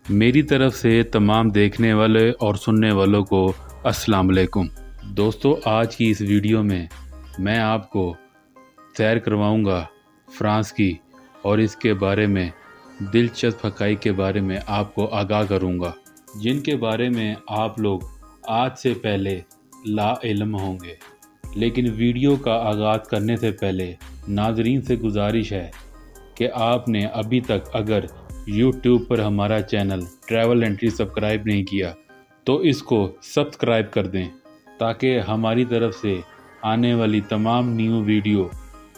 मेरी तरफ से तमाम देखने वाले और सुनने वालों को अस्सलाम वालेकुम। दोस्तों, आज की इस वीडियो में मैं आपको सैर करवाऊंगा फ्रांस की और इसके बारे में दिलचस्प हक़ाइक़ के बारे में आपको आगाह करूंगा, जिनके बारे में आप लोग आज से पहले लाइल्म होंगे। लेकिन वीडियो का आगाज़ करने से पहले नाजरीन से गुजारिश है कि आपने अभी तक अगर YouTube पर हमारा चैनल ट्रैवल एंट्री सब्सक्राइब नहीं किया तो इसको सब्सक्राइब कर दें, ताकि हमारी तरफ से आने वाली तमाम न्यू वीडियो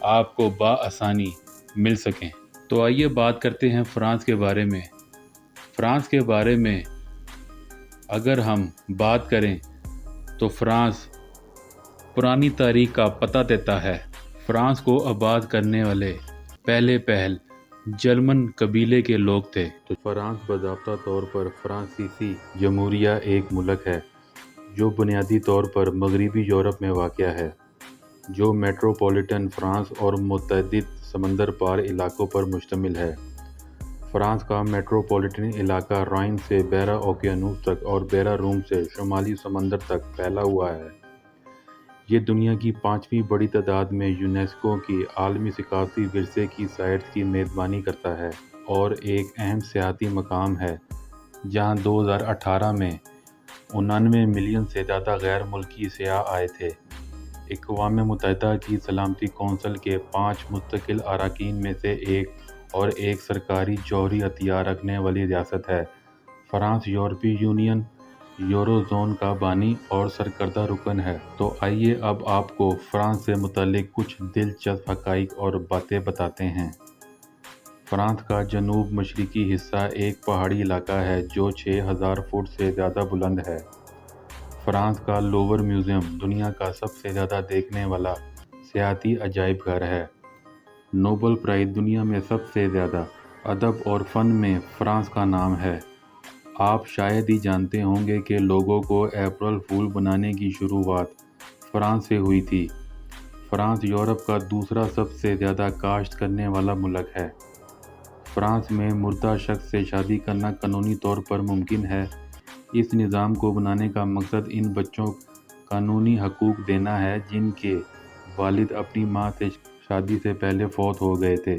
आपको बआसानी मिल सकें। तो आइए बात करते हैं फ़्रांस के बारे में। फ़्रांस के बारे में अगर हम बात करें तो फ़्रांस पुरानी तारीख का पता देता है। फ़्रांस को आबाद करने वाले पहले पहल जर्मन कबीले के लोग थे। तो फ़्रांस बाज़ाब्ता तौर पर फ़्रांसीसी जमहूरिया एक मुल्क है जो बुनियादी तौर पर मगरबी यूरोप में वाक़या है, जो मेट्रोपॉलिटन फ़्रांस और मुतअद्दिद समंदर पार इलाकों पर मुश्तमिल है। फ़्रांस का मेट्रोपॉलिटन इलाका राइन से बहरा ओकियानूस तक और बहरा रूम से शुमाली समंदर तक फैला हुआ है। ये दुनिया की 5वीं बड़ी तादाद में यूनेस्को की आलमी सकाफ़ती विरसे की साइट्स की मेज़बानी करता है और एक अहम सियाहती मकाम है, जहां 2018 में 99 मिलियन से ज़्यादा गैर मुल्की सयाह आए थे। अक़वाम मुत्तहिदा की सलामती कौंसिल के 5 मुस्तकिल अरकान में से एक और एक सरकारी जौहरी हथियार रखने वाली रियासत है। फ़्रांस यूरोपीय यूनियन यूरोज़ोन का बानी और सरकर्दा रुकन है। तो आइए अब आपको फ़्रांस से मुतालिक कुछ दिलचस्प हक़ाइक़ और बातें बताते हैं। फ़्रांस का जनूब मशरक़ी हिस्सा एक पहाड़ी इलाका है जो 6000 फुट से ज़्यादा बुलंद है। फ़्रांस का लोवर म्यूज़ियम दुनिया का सबसे ज़्यादा देखने वाला सियाहती अजायब घर है। नोबल प्राइज़ दुनिया में सबसे ज़्यादा अदब और फ़न में फ़्रांस का नाम है। आप शायद ही जानते होंगे कि लोगों को अप्रैल फूल बनाने की शुरुआत फ़्रांस से हुई थी। फ़्रांस यूरोप का दूसरा सबसे ज़्यादा काश्त करने वाला मुल्क है। फ़्रांस में मुर्दा शख्स से शादी करना कानूनी तौर पर मुमकिन है। इस निज़ाम को बनाने का मकसद इन बच्चों कानूनी हकूक़ देना है जिनके वालिद अपनी माँ से शादी से पहले फौत हो गए थे।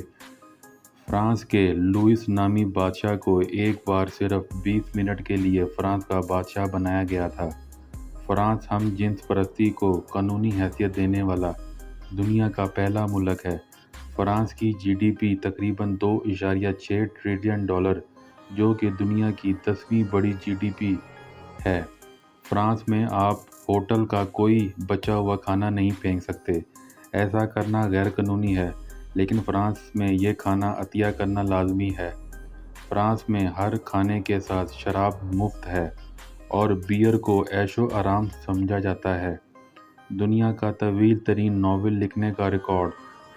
फ़्रांस के लुइस नामी बादशाह को एक बार सिर्फ 20 मिनट के लिए फ़्रांस का बादशाह बनाया गया था। फ़्रांस हम जिन्स परस्ती को कानूनी हैसियत देने वाला दुनिया का पहला मुल्क है। फ़्रांस की GDP तकरीबन $2.6 ट्रिलियन, जो कि दुनिया की 10वीं बड़ी GDP है। फ़्रांस में आप होटल का कोई बचा हुआ खाना नहीं फेंक सकते। ऐसा करना गैर कानूनी है, लेकिन फ़्रांस में ये खाना अतिया करना लाजमी है। फ़्रांस में हर खाने के साथ शराब मुफ्त है और बियर को ऐशो आराम समझा जाता है। दुनिया का तवील तरीन नावल लिखने का रिकॉर्ड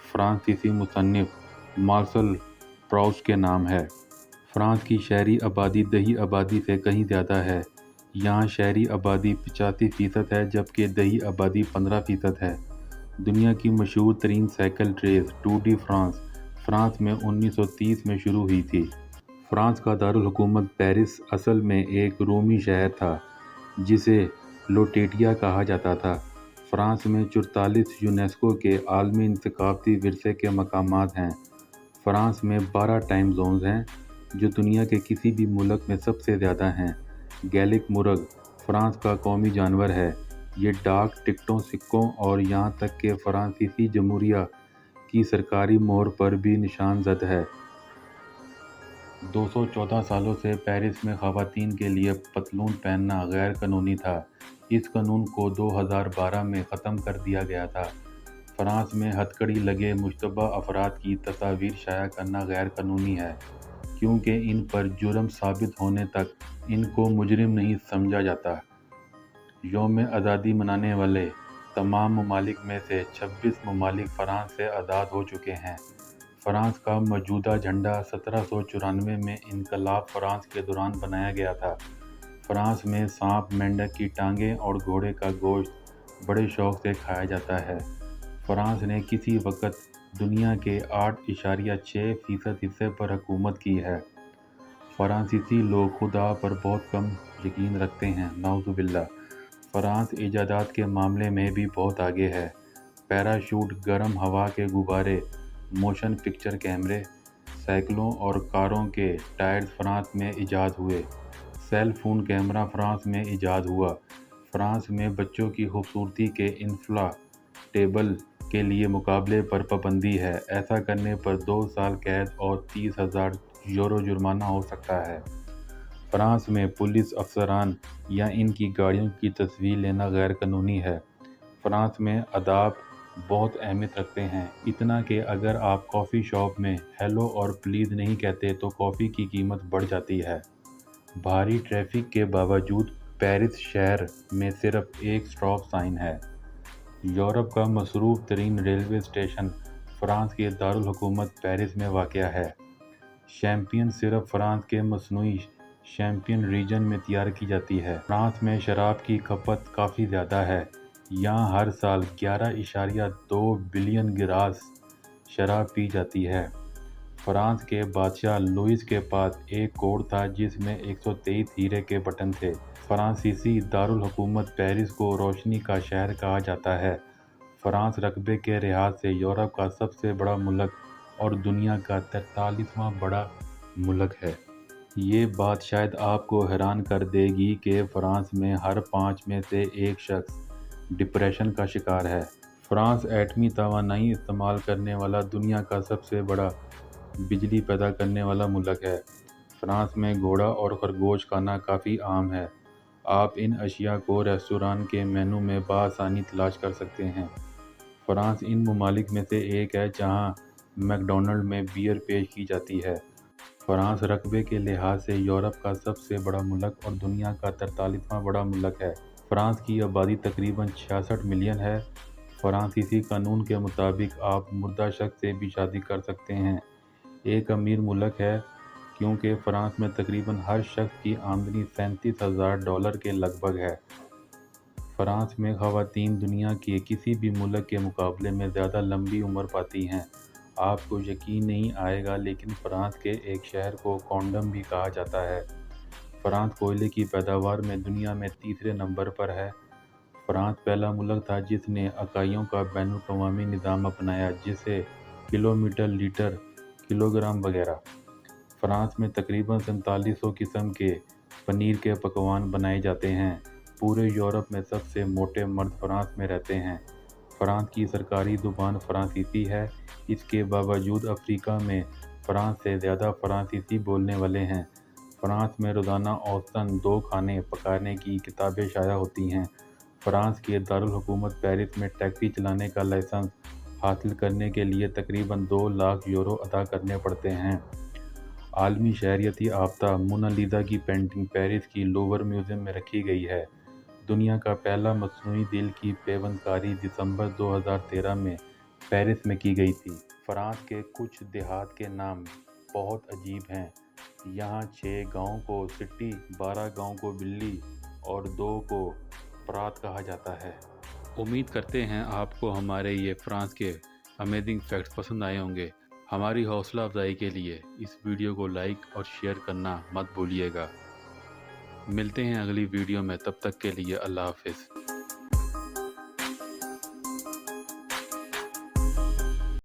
फ़्रांसीसी मुसन्निफ़ मार्सल प्रोust के नाम है। फ़्रांस की शहरी आबादी दही आबादी से कहीं ज़्यादा है। यहाँ शहरी आबादी 85% है, जबकि दही आबादी 15% है। दुनिया की मशहूर तरीन cycle race Tour de France France में 1930 में शुरू हुई थी। फ़्रांस का दारुल हुकूमत पेरिस असल में एक रोमी शहर था जिसे लोटेटिया कहा जाता था। फ़्रांस में 44 यूनेस्को के आलमी सकाफ़ती विरसे के मकामात हैं। फ़्रांस में 12 टाइम जोन्स हैं, जो दुनिया के किसी भी मुल्क में सबसे ज़्यादा हैं। गैलिक मुर्ग फ़्रांस का कौमी जानवर है। ये डाक टिकटों, सिक्कों और यहाँ तक कि फ़्रांसीसी जमहूरिया की सरकारी मोहर पर भी निशान ज़द है। 214 सालों से पेरिस में ख़वातीन के लिए पतलून पहनना गैर कानूनी था। इस कानून को 2012 में ख़त्म कर दिया गया था। फ़्रांस में हथकड़ी लगे मुश्तबा अफराद की तस्वीर शाया करना गैर कानूनी है, क्योंकि इन पर जुर्म साबित होने तक इनको मुजरिम नहीं समझा जाता। यौम आज़ादी मनाने वाले तमाम ममालिक में से 26 ममालिक फ़्रांस से आज़ाद हो चुके हैं। फ़्रांस का मौजूदा झंडा 1794 में इनकलाब फ़्रांस के दौरान बनाया गया था। फ़्रांस में सांप, मेंढक की टांगें और घोड़े का गोश्त बड़े शौक से खाया जाता है। फ़्रांस ने किसी वक़्त दुनिया के 8.6% हिस्से पर हुकूमत की है। فرانسیسی لوگ خدا پر بہت کم یقین رکھتے ہیں، نعوذ باللہ۔ فرانس ایجادات کے معاملے میں بھی بہت آگے ہے۔ پیراشوٹ، گرم ہوا کے غبارے، موشن پکچر کیمرے، سائیکلوں اور کاروں کے ٹائرز فرانس میں ایجاد ہوئے۔ سیل فون کیمرہ فرانس میں ایجاد ہوا۔ فرانس میں بچوں کی خوبصورتی کے انفلانٹیبل کے لیے مقابلے پر پابندی ہے۔ ایسا کرنے پر 2 سال قید اور 30,000 یورو جرمانہ ہو سکتا ہے۔ فرانس میں پولیس افسران یا ان کی گاڑیوں کی تصویر لینا غیر قانونی ہے۔ فرانس میں آداب بہت اہمیت رکھتے ہیں، اتنا کہ اگر آپ کافی شاپ میں ہیلو اور پلیز نہیں کہتے تو کافی کی قیمت بڑھ جاتی ہے۔ بھاری ٹریفک کے باوجود پیرس شہر میں صرف ایک اسٹاپ سائن ہے۔ یورپ کا مصروف ترین ریلوے اسٹیشن فرانس کے دارالحکومت پیرس میں واقع ہے۔ شیمپین صرف فرانس کے مصنوعی شیمپین ریجن میں تیار کی جاتی ہے۔ فرانس میں شراب کی کھپت کافی زیادہ ہے۔ یہاں ہر سال 11.2 بلین گلاس شراب پی جاتی ہے۔ فرانس کے بادشاہ لوئس کے پاس ایک کوٹ تھا جس میں 123 ہیرے کے بٹن تھے۔ فرانسیسی دارالحکومت پیرس کو روشنی کا شہر کہا جاتا ہے۔ فرانس رقبے کے لحاظ سے یورپ کا سب سے بڑا ملک اور دنیا کا 43واں بڑا ملک ہے۔ یہ بات شاید آپ کو حیران کر دے گی کہ فرانس میں ہر 5 میں سے ایک شخص ڈپریشن کا شکار ہے۔ فرانس ایٹمی توانائی استعمال کرنے والا دنیا کا سب سے بڑا بجلی پیدا کرنے والا ملک ہے۔ فرانس میں گھوڑا اور خرگوش کھانا کافی عام ہے۔ آپ ان اشیاء کو ریستوران کے مینو میں بآسانی تلاش کر سکتے ہیں۔ فرانس ان ممالک میں سے ایک ہے جہاں میک ڈونلڈ میں بیئر پیش کی جاتی ہے۔ فرانس رقبے کے لحاظ سے یورپ کا سب سے بڑا ملک اور دنیا کا 43واں بڑا ملک ہے۔ فرانس کی آبادی تقریباً 66 ملین ہے۔ فرانسیسی قانون کے مطابق آپ مردہ شخص سے بھی شادی کر سکتے ہیں۔ ایک امیر ملک ہے کیونکہ فرانس میں تقریباً ہر شخص کی آمدنی $37,000 کے لگ بھگ ہے۔ فرانس میں خواتین دنیا کے کسی بھی ملک کے مقابلے میں زیادہ لمبی عمر پاتی ہیں۔ آپ کو یقین نہیں آئے گا لیکن فرانس کے ایک شہر کو کنڈم بھی کہا جاتا ہے۔ فرانس کوئلے کی پیداوار میں دنیا میں تیسرے نمبر پر ہے۔ فرانس پہلا ملک تھا جس نے اکائیوں کا بین الاقوامی نظام اپنایا جیسے کلومیٹر، لیٹر، کلوگرام وغیرہ۔ فرانس میں تقریباً 4700 قسم کے پنیر کے پکوان بنائے جاتے ہیں۔ پورے یورپ میں سب سے موٹے مرد فرانس میں رہتے ہیں۔ فرانس کی سرکاری زبان فرانسیسی ہے۔ اس کے باوجود افریقہ میں فرانس سے زیادہ فرانسیسی بولنے والے ہیں۔ فرانس میں روزانہ اوسطاً 2 کھانے پکانے کی کتابیں شائع ہوتی ہیں۔ فرانس کے دارالحکومت پیرس میں ٹیکسی چلانے کا لائسنس حاصل کرنے کے لیے تقریباً 2 لاکھ یورو ادا کرنے پڑتے ہیں۔ عالمی شہرت یافتہ مونا لیزا کی پینٹنگ پیرس کی لوور میوزیم میں رکھی گئی ہے۔ دنیا کا پہلا مصنوعی دل کی پیوند کاری دسمبر 2013 میں پیرس میں کی گئی تھی۔ فرانس کے کچھ دیہات کے نام بہت عجیب ہیں۔ یہاں 6 گاؤں کو سٹی، 12 گاؤں کو بلی اور 2 کو پرات کہا جاتا ہے۔ امید کرتے ہیں آپ کو ہمارے یہ فرانس کے امیزنگ فیکٹس پسند آئے ہوں گے۔ ہماری حوصلہ افزائی کے لیے اس ویڈیو کو لائک اور شیئر کرنا مت بھولیے گا۔ ملتے ہیں اگلی ویڈیو میں، تب تک کے لیے اللہ حافظ۔